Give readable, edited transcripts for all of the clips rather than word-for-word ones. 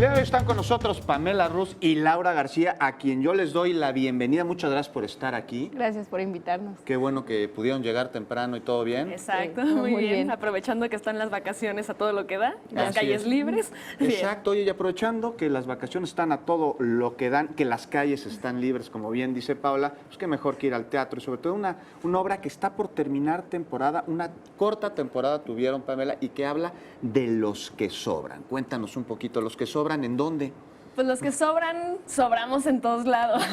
día de hoy están con nosotros Pamela Rus y Laura García, a quien yo les doy la bienvenida. Muchas gracias por estar aquí. Gracias por invitarnos. Qué bueno que pudieron llegar temprano y todo bien. Exacto, Sí, muy muy bien. bien. Aprovechando que están las vacaciones a todo lo que da, las Así calles es. libres. Bien. Exacto, oye, y aprovechando que las vacaciones están a todo lo que dan, que las calles están libres, como bien dice Paula, pues qué mejor que ir al teatro y sobre todo una obra que está por terminar temporada, una corta temporada tuvieron, Pamela, y que habla de los que sobran. Cuéntanos un poquito, los que sobran, ¿en dónde? Pues los que sobran, sobramos en todos lados.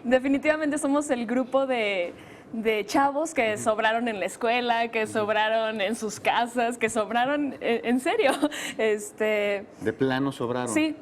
Definitivamente somos el grupo de chavos que sobraron en la escuela, que sobraron en sus casas, que sobraron en serio. De plano sobraron. Sí,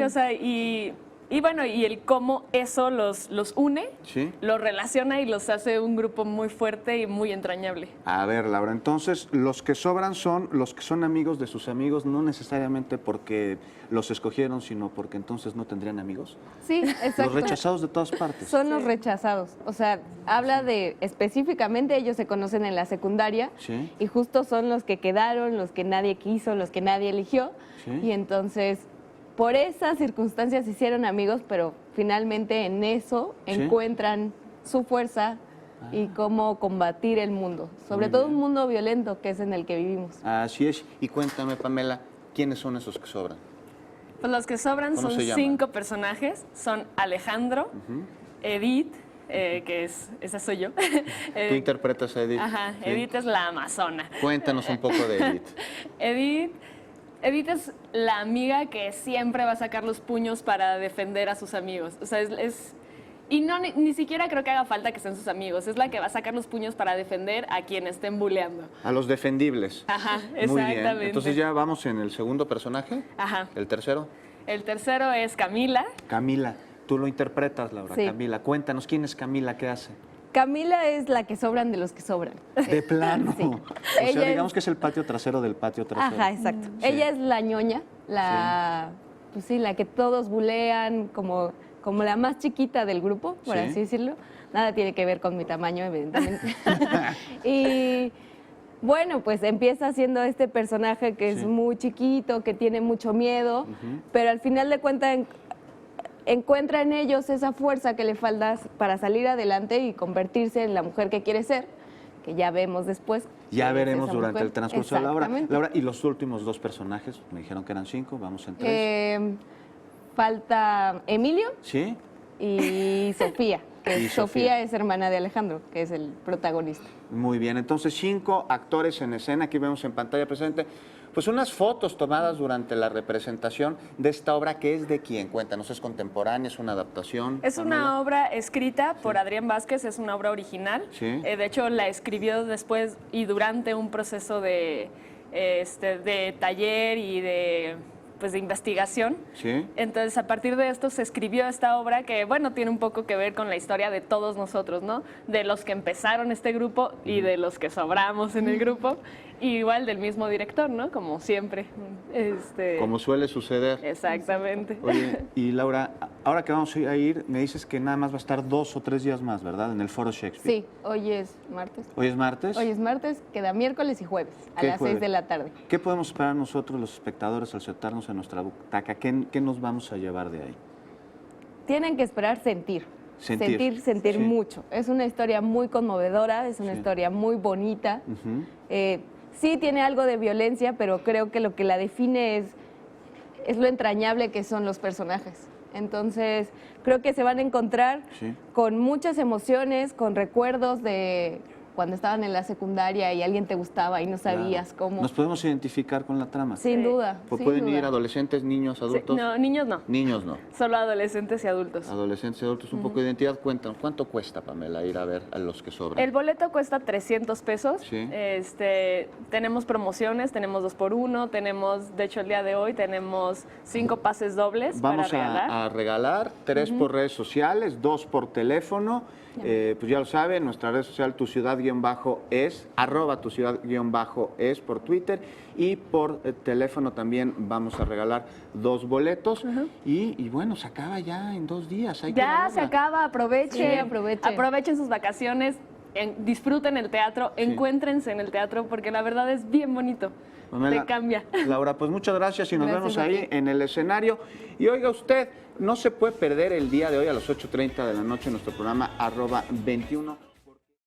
o sea, y bueno, y el cómo eso los une, Sí. los relaciona y los hace un grupo muy fuerte y muy entrañable. A ver, Laura, entonces los que sobran son los que son amigos de sus amigos, no necesariamente porque los escogieron, sino porque entonces no tendrían amigos. Sí, exacto. Los rechazados de todas partes. Son los rechazados. O sea, habla de específicamente, ellos se conocen en la secundaria Sí. y justo son los que quedaron, los que nadie quiso, los que nadie eligió. Sí. Y entonces, por esas circunstancias se hicieron amigos, pero finalmente en eso Sí. encuentran su fuerza y cómo combatir el mundo. Sobre Muy todo bien. un mundo violento que es en el que vivimos. Así es. Y cuéntame, Pamela, ¿quiénes son esos que sobran? Pues los que sobran ¿Cómo son se llaman? 5 personajes. Son Alejandro, Edith, que esa soy yo. Tú interpretas a Edith. Ajá, ¿sí? Edith es la amazona. Cuéntanos un poco de Edith. Edith es la amiga que siempre va a sacar los puños para defender a sus amigos. O sea, y no, ni siquiera creo que haga falta que sean sus amigos. Es la que va a sacar los puños para defender a quien estén bulleando. A los defendibles. Ajá, Muy bien. exactamente. Entonces ya vamos en el segundo personaje. Ajá. ¿El tercero? El tercero es Camila. Camila. Tú lo interpretas, Laura. Sí. Camila. Cuéntanos, ¿quién es Camila? ¿Qué hace? Camila es la que sobran de los que sobran. De plano. Sí. O sea, Ella digamos es- que es el patio trasero del patio trasero. Ajá, exacto. Sí. Ella es la ñoña, pues sí, la que todos bulean, como la más chiquita del grupo, por Sí. así decirlo. Nada tiene que ver con mi tamaño, evidentemente. Y bueno, pues empieza siendo este personaje que Sí. es muy chiquito, que tiene mucho miedo, pero al final de cuentas encuentra en ellos esa fuerza que le falta para salir adelante y convertirse en la mujer que quiere ser, que ya vemos después. Ya que es veremos esa durante mujer. el transcurso de la obra. Exactamente. Laura, y los últimos dos personajes, me dijeron que eran 5, vamos en 3. Falta Emilio ¿Sí? y Sofía, que Y Sofía. Sofía es hermana de Alejandro, que es el protagonista. Muy bien, entonces 5 actores en escena, aquí vemos en pantalla presente, pues unas fotos tomadas durante la representación de esta obra, que es de quién, cuéntanos, ¿es contemporánea, es una adaptación? Es Pamela? una obra escrita por Adrián Vázquez, es una obra original. Sí. De hecho, la escribió después y durante un proceso de taller y de investigación. Sí. Entonces, a partir de esto se escribió esta obra que, bueno, tiene un poco que ver con la historia de todos nosotros, ¿no? De los que empezaron este grupo y de los que sobramos en el grupo. Y igual del mismo director, ¿no? Como siempre. Como suele suceder. Exactamente. Oye, y Laura, ahora que vamos a ir, me dices que nada más va a estar 2 o 3 días más, ¿verdad? En el Foro Shakespeare. Sí, hoy es martes. ¿Hoy es martes? Hoy es martes, queda miércoles y jueves, a ¿Qué las jueves? 6 de la tarde. ¿Qué podemos esperar nosotros, los espectadores, al sentarnos en nuestra butaca? ¿Qué nos vamos a llevar de ahí? Tienen que esperar sentir. Sentir. Sentir Sí. mucho. Es una historia muy conmovedora, es una Sí. historia muy bonita. Ujú. Sí tiene algo de violencia, pero creo que lo que la define es lo entrañable que son los personajes. Entonces, creo que se van a encontrar Sí. con muchas emociones, con recuerdos de cuando estaban en la secundaria y alguien te gustaba y no sabías Claro. cómo. ¿Nos podemos identificar con la trama? Sin Sí. duda. Pues sin pueden duda. ir adolescentes, niños, Sí, adultos. no, niños no. Niños no. Solo adolescentes y adultos. Adolescentes y adultos, un poco de identidad. Cuéntanos, ¿cuánto cuesta, Pamela, ir a ver a los que sobran? El boleto cuesta 300 pesos. Sí. Tenemos promociones, tenemos 2x1, tenemos, de hecho el día de hoy tenemos 5 pases dobles Vamos para regalar. a regalar 3 por redes sociales, 2 por teléfono. Pues ya lo saben, nuestra red social Tu Ciudad-es, @Tu Ciudad-es por Twitter, y por teléfono también vamos a regalar 2 boletos. Y bueno, se acaba ya en 2 días. Hay que ir a Ya se verla. acaba, aprovechen. Sí, aprovechen. Aprovechen sus vacaciones. disfruten el teatro, encuéntrense en el teatro, porque la verdad es bien bonito. Te cambia. Laura, pues muchas gracias y nos Gracias vemos a ahí ti. en el escenario. Y oiga usted, no se puede perder el día de hoy a las 8:30 de la noche nuestro programa @21.